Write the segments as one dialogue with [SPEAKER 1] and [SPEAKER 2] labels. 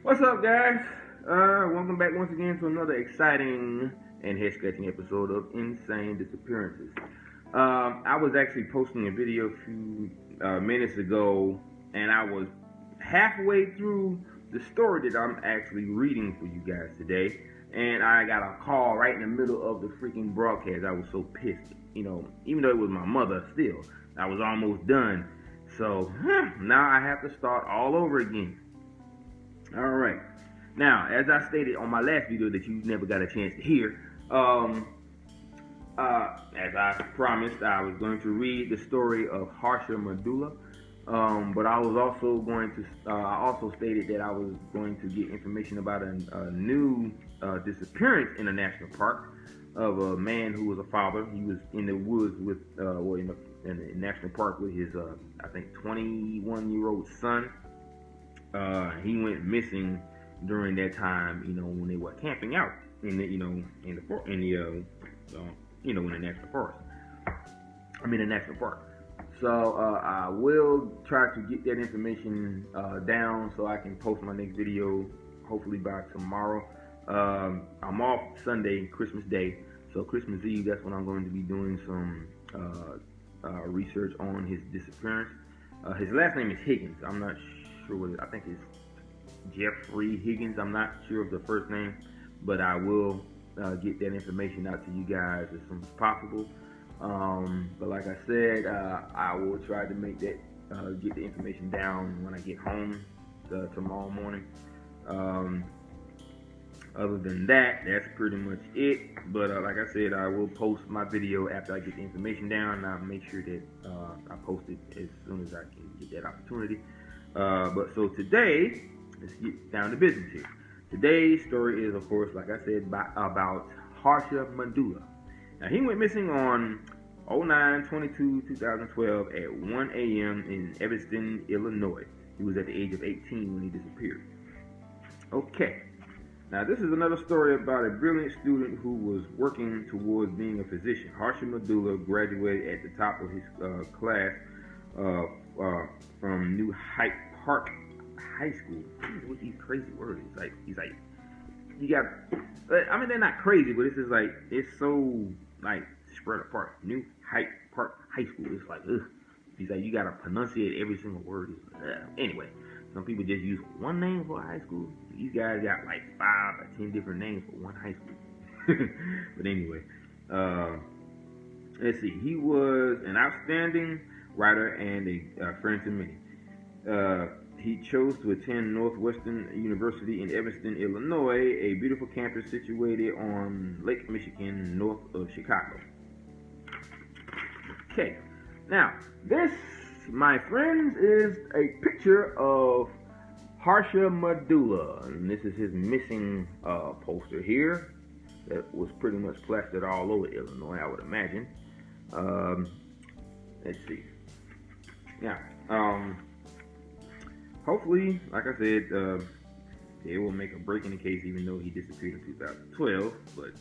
[SPEAKER 1] What's up, guys? Welcome back once again to another exciting and head-scratching episode of Insane Disappearances. I was actually posting a video a few minutes ago, and I was halfway through the story that I'm actually reading for you guys today, and I got a call right in the middle of the freaking broadcast. I was so pissed, even though it was my mother, still, I was almost done. So now I have to start all over again. All right. Now, as I stated on my last video that you never got a chance to hear, as I promised, I was going to read the story of Harsha Maddula. But I was also going to, I also stated that I was going to get information about a new disappearance in a national park of a man who was a father. He was in the woods with, in the national park with his, I think, 21-year-old son. He went missing during that time, when they were camping out in the, in the national forest. The national park. So I will try to get that information down so I can post my next video hopefully by tomorrow. I'm off Sunday, Christmas Day, so Christmas Eve, that's when I'm going to be doing some research on his disappearance. His last name is Higgins. I'm not sure. I think it's Jeffrey Higgins. I'm not sure of the first name, but I will get that information out to you guys as soon as possible. But like I said, I will try to make that get the information down when I get home tomorrow morning. Other than that, that's pretty much it. But like I said, I will post my video after I get the information down, and I'll make sure that I post it as soon as I can get that opportunity. But so today, let's get down to business here. Today's story is, of course, like I said, about Harsha Maddula. Now, he went missing on 09/22/2012 at 1 a.m. in Evanston, Illinois. He was at the age of 18 when he disappeared. Okay. Now, this is another story about a brilliant student who was working towards being a physician. Harsha Maddula graduated at the top of his class from New Hyde Park High School. What these crazy words? He's like, you got. They're not crazy, but it's just like it's so like spread apart. New Hyde Park High School. It's like, ugh. He's like, you gotta pronunciate every single word. Anyway, some people just use one name for a high school. These guys got like 5 or 10 different names for one high school. But anyway, let's see. He was an outstanding writer and a friend to many. He chose to attend Northwestern University in Evanston, Illinois, a beautiful campus situated on Lake Michigan, north of Chicago. Okay, now this, my friends, is a picture of Harsha Maddula, and this is his missing poster here that was pretty much plastered all over Illinois, I would imagine. Let's see. Now, hopefully, like I said, they will make a break in the case, even though he disappeared in 2012. But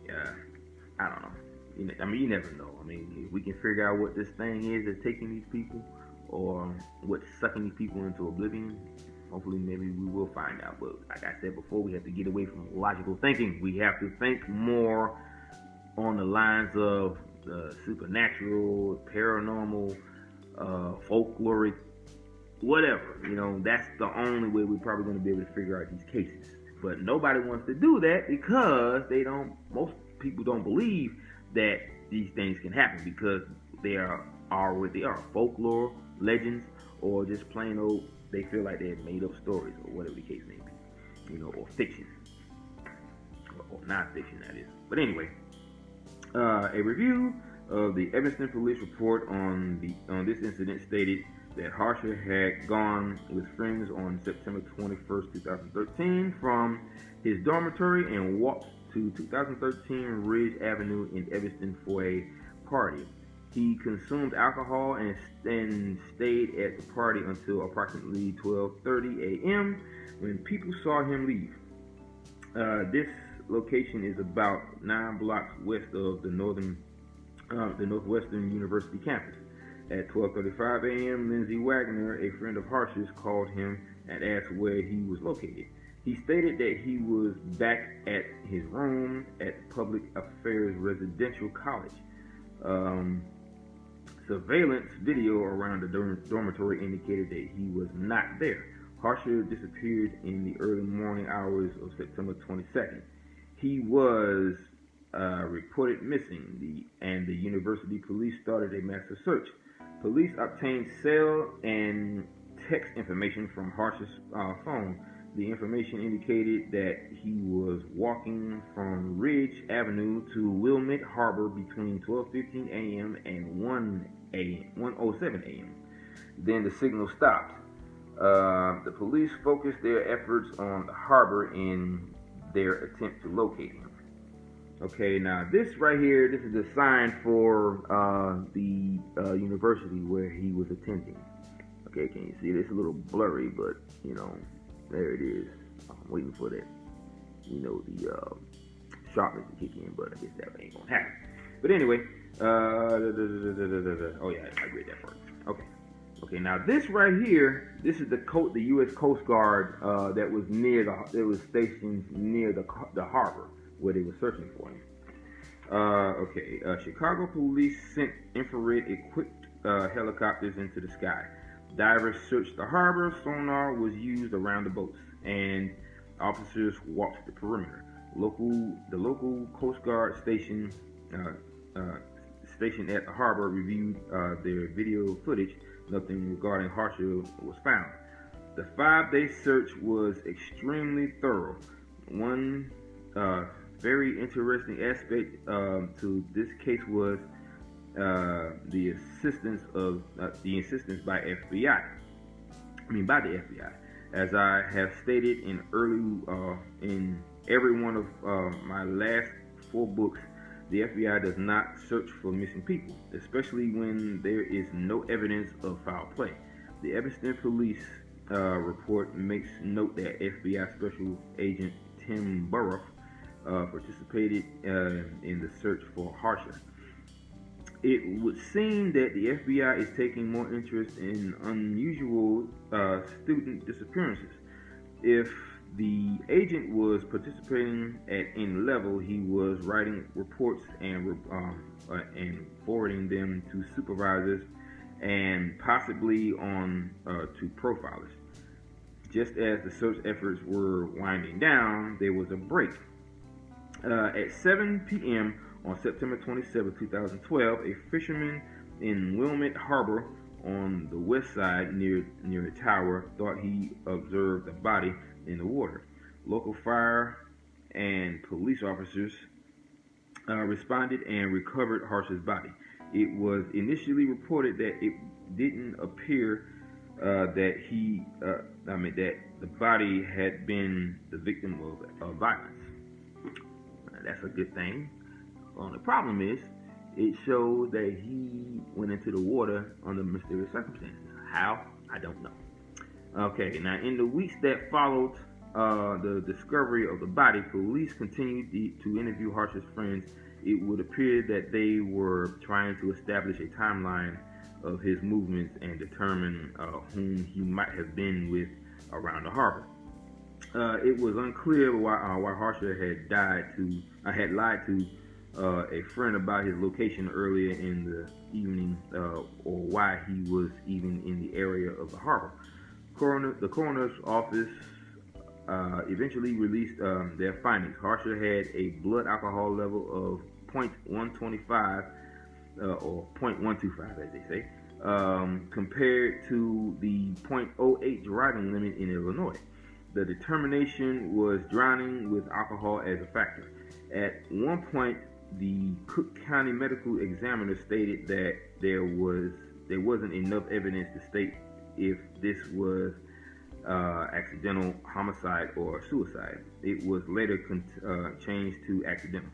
[SPEAKER 1] yeah, I don't know. You never know. If we can figure out what this thing is that's taking these people, or what's sucking these people into oblivion, hopefully, maybe we will find out. But like I said before, we have to get away from logical thinking. We have to think more on the lines of the supernatural, paranormal, folkloric, whatever. That's the only way we're probably going to be able to figure out these cases. But nobody wants to do that because most people don't believe that these things can happen, because they are what they are: folklore, legends, or just plain old, they feel like they're made up stories, or whatever the case may be, or fiction, or non-fiction, that is. But anyway, a review of the Evanston police report on this incident stated that Harsha had gone with friends on September 21st, 2013 from his dormitory and walked to 2013 Ridge Avenue in Evanston for a party. He consumed alcohol and stayed at the party until approximately 12:30 a.m. when people saw him leave. This location is about 9 blocks west of the Northwestern University campus. At 12:35 a.m., Lindsay Wagner, a friend of Harsh's, called him and asked where he was located. He stated that he was back at his room at Public Affairs Residential College. Surveillance video around the dormitory indicated that he was not there. Harsha disappeared in the early morning hours of September 22nd. He was reported missing, and the university police started a massive search. Police obtained cell and text information from Harsha's phone. The information indicated that he was walking from Ridge Avenue to Wilmette Harbor between 12:15 a.m. and 1:07 a.m. Then the signal stopped. The police focused their efforts on the harbor in their attempt to locate him. Okay, now this right here, this is a sign for the university where he was attending. Okay, can you see it? It's a little blurry, but you know, there it is. I'm waiting for that, you know, the sharpness to kick in, but I guess that ain't gonna happen. But anyway, oh yeah, I read that part. Okay. Now this right here, this is the U.S. Coast Guard that was stationed near the harbor where they were searching for him. Chicago police sent infrared-equipped helicopters into the sky. Divers searched the harbor. Sonar was used around the boats, and officers walked the perimeter. The local Coast Guard station stationed at the harbor reviewed their video footage. Nothing regarding Harsha was found. The 5-day search was extremely thorough. One very interesting aspect to this case was the insistence by the FBI. As I have stated in every one of my last 4 books, the FBI does not search for missing people, especially when there is no evidence of foul play. The Evanston police report makes note that FBI Special Agent Tim Burrough participated in the search for Harsha. It would seem that the FBI is taking more interest in unusual student disappearances. If the agent was participating at any level, he was writing reports and forwarding them to supervisors and possibly on to profilers. Just as the search efforts were winding down, there was a break. At 7 p.m. on September 27, 2012, a fisherman in Wilmette Harbor on the west side near a tower thought he observed a body in the water. Local fire and police officers responded and recovered Harsha's body. It was initially reported that it didn't appear that the body had been the victim of violence. That's a good thing. The problem is, it shows that he went into the water under mysterious circumstances. How? I don't know. Okay, now in the weeks that followed the discovery of the body, police continued to interview Harsha's friends. It would appear that they were trying to establish a timeline of his movements and determine whom he might have been with around the harbor. It was unclear why Harsha had lied to a friend about his location earlier in the evening, or why he was even in the area of the harbor. The coroner's office eventually released their findings. Harsha had a blood alcohol level of 0.125 or 0.125, as they say, compared to the 0.08 driving limit in Illinois. The determination was drowning with alcohol as a factor. At one point, the Cook County medical examiner stated that there wasn't enough evidence to state if this was accidental homicide or suicide. It was later changed to accidental.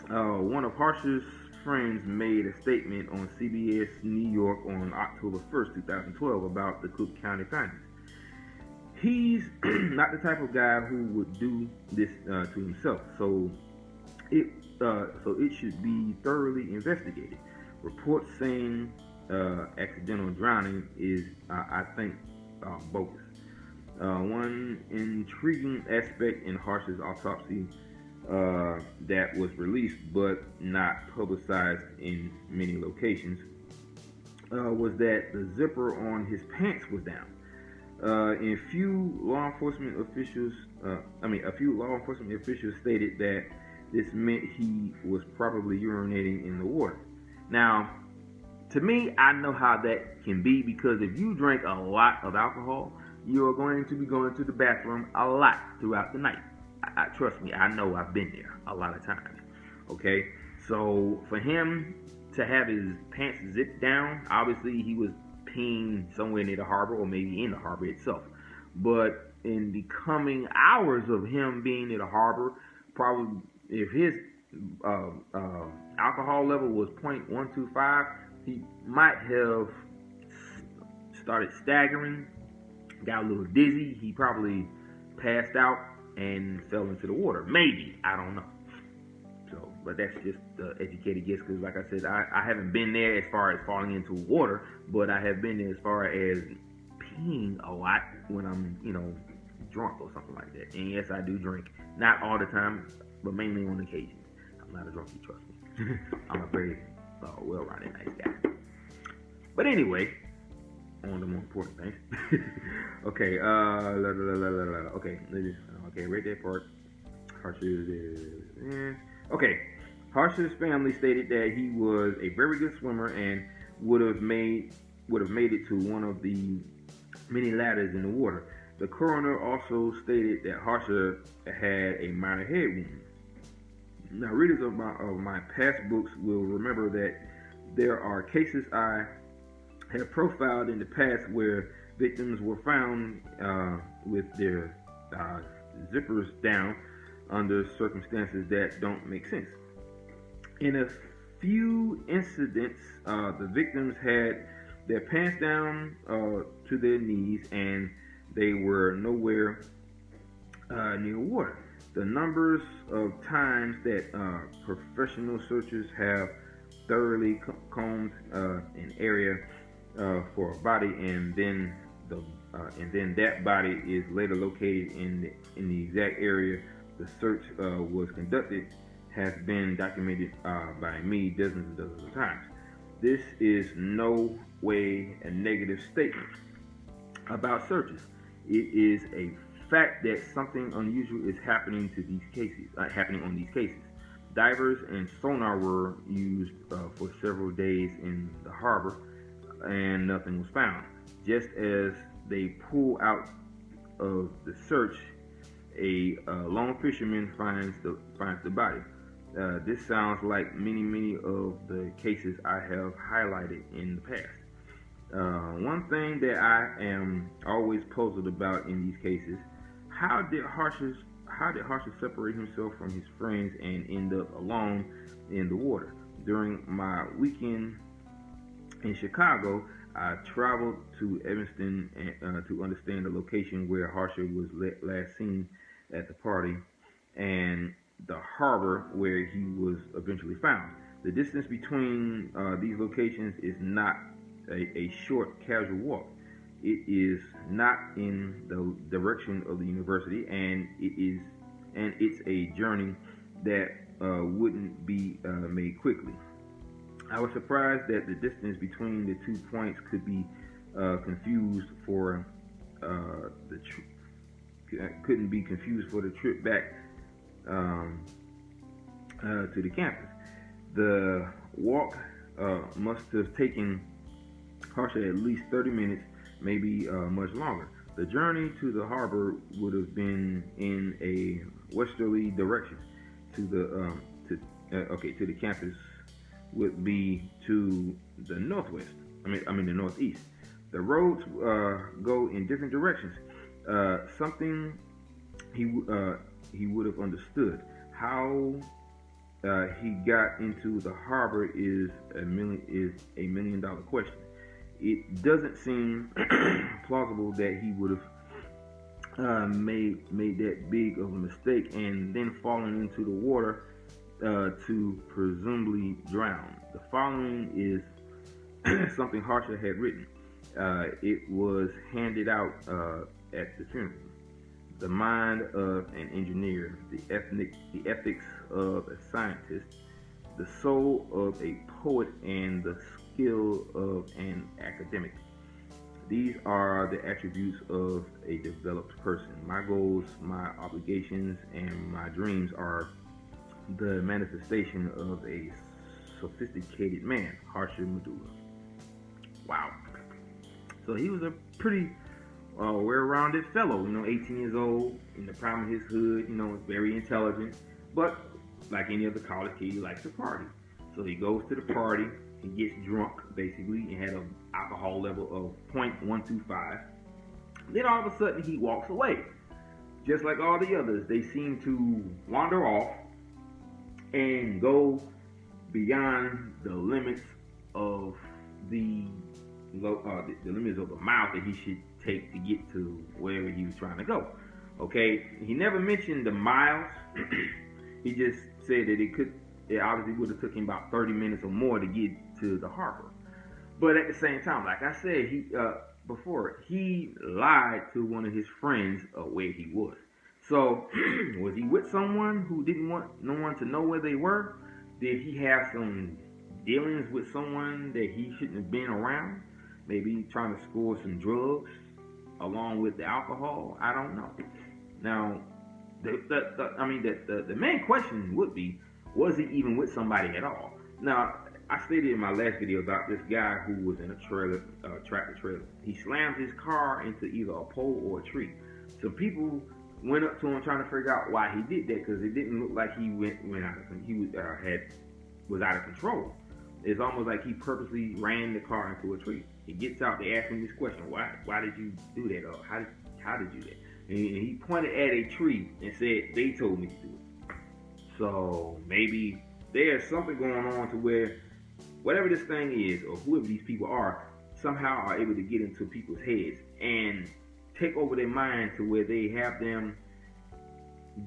[SPEAKER 1] One of Harsha's friends made a statement on CBS New York on October 1st, 2012 about the Cook County findings. He's not the type of guy who would do this to himself, so it should be thoroughly investigated. Reports saying accidental drowning is, I think, bogus. One intriguing aspect in Harsh's autopsy that was released but not publicized in many locations was that the zipper on his pants was down. A few law enforcement officials stated that this meant he was probably urinating in the water. Now, to me, I know how that can be, because if you drink a lot of alcohol, you are going to be going to the bathroom a lot throughout the night. Trust me, I know, I've been there a lot of times. Okay, so for him to have his pants zipped down, obviously he was peeing somewhere near the harbor, or maybe in the harbor itself. But in the coming hours of him being near the harbor, probably if his alcohol level was 0.125, he might have started staggering, got a little dizzy. He probably passed out and fell into the water. Maybe, I don't know. So, but that's just the educated guess, because like I said, I haven't been there as far as falling into water, but I have been there as far as peeing a lot when I'm, drunk or something like that. And yes, I do drink. Not all the time, but mainly on occasions. I'm not a drunkie, trust me. I'm a very well-rounded, nice guy. But anyway, on the more important things. Okay, okay, right there part. Harsha's family stated that he was a very good swimmer and would have made it to one of the many ladders in the water. The coroner also stated that Harsha had a minor head wound. Now, readers of my past books will remember that there are cases I have profiled in the past where victims were found with their zippers down under circumstances that don't make sense. In a few incidents, the victims had their pants down to their knees and they were nowhere near water. The numbers of times that professional searchers have thoroughly combed an area for a body, and then that body is later located in the exact area the search was conducted, has been documented by me dozens and dozens of times. This is no way a negative statement about searches. It is a fact that something unusual is happening on these cases. Divers and sonar were used for several days in the harbor, and nothing was found. Just as they pull out of the search, a lone fisherman finds the body. This sounds like many of the cases I have highlighted in the past. One thing that I am always puzzled about in these cases: how did Harsha separate himself from his friends and end up alone in the water? During my weekend in Chicago, I traveled to Evanston to understand the location where Harsha was last seen at the party, and the harbor where he was eventually found. The distance between these locations is not a short casual walk. It is not in the direction of the university, and it's a journey that wouldn't be made quickly. I was surprised that the distance between the 2 points could be confused for couldn't be confused for the trip back to the campus. The walk must have taken Harsha at least 30 minutes, maybe much longer. The journey to the harbor would have been in a westerly direction. To the campus would be to the northwest. The northeast. The roads go in different directions. Something he would have understood. How he got into the harbor is a $1 million question. It doesn't seem plausible that he would have made that big of a mistake and then fallen into the water to presumably drown. The following is something Harsha had written. It was handed out at the funeral. The mind of an engineer, the ethics of a scientist, the soul of a poet, and the skill of an academic. These are the attributes of a developed person. My goals, my obligations, and my dreams are the manifestation of a sophisticated man, Harsha Maddula. Wow. So he was a pretty well-rounded fellow, 18 years old, in the prime of his hood, very intelligent. But like any other college kid, he likes to party. So he goes to the party, he gets drunk, basically, and had an alcohol level of 0.125. Then all of a sudden, he walks away. Just like all the others, they seem to wander off and go beyond the limits of the limits of the mile that he should take to get to wherever he was trying to go. Okay, he never mentioned the miles. He just said that it obviously would have took him about 30 minutes or more to get to the harbor. But at the same time, like I said, he lied to one of his friends where he was. So was he with someone who didn't want no one to know where they were? Did he have some dealings with someone that he shouldn't have been around? Maybe trying to score some drugs along with the alcohol? I don't know. Now, the main question would be, was he even with somebody at all? Now, I stated in my last video about this guy who was in a trailer, tractor trailer. He slammed his car into either a pole or a tree. So people went up to him trying to figure out why he did that, because it didn't look like he was out of control. It's almost like he purposely ran the car into a tree. He gets out, they ask him this question: Why did you do that? Or how did you do that? And he pointed at a tree and said, "They told me to do it." So maybe there's something going on to where whatever this thing is, or whoever these people are, somehow are able to get into people's heads and take over their mind to where they have them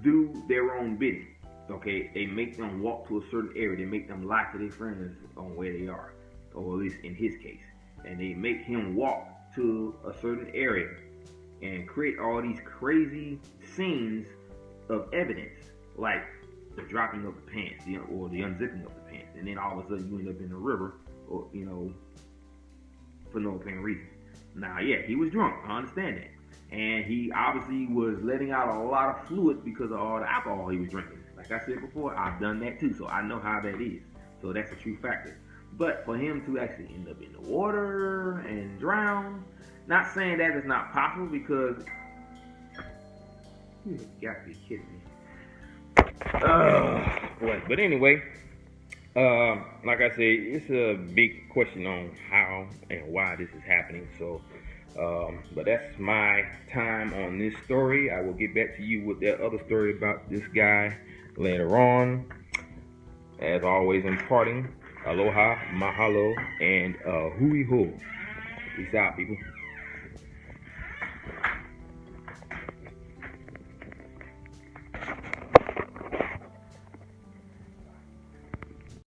[SPEAKER 1] do their own bidding. Okay, they make them walk to a certain area. They make them lie to their friends on where they are, or at least in his case. And they make him walk to a certain area and create all these crazy scenes of evidence, like the dropping of the pants, or the unzipping of the pants. And then all of a sudden you end up in the river, or, for no apparent reason. Now, yeah, he was drunk. I understand that. And he obviously was letting out a lot of fluid because of all the alcohol he was drinking. Like I said before, I've done that too, so I know how that is. So that's a true factor. But for him to actually end up in the water and drown, not saying that it's not possible, because you got to be kidding me. Boy. But anyway, like I said, it's a big question on how and why this is happening. So, but that's my time on this story. I will get back to you with that other story about this guy later on. As always, in parting, aloha, mahalo, and hui ho. Peace out, people.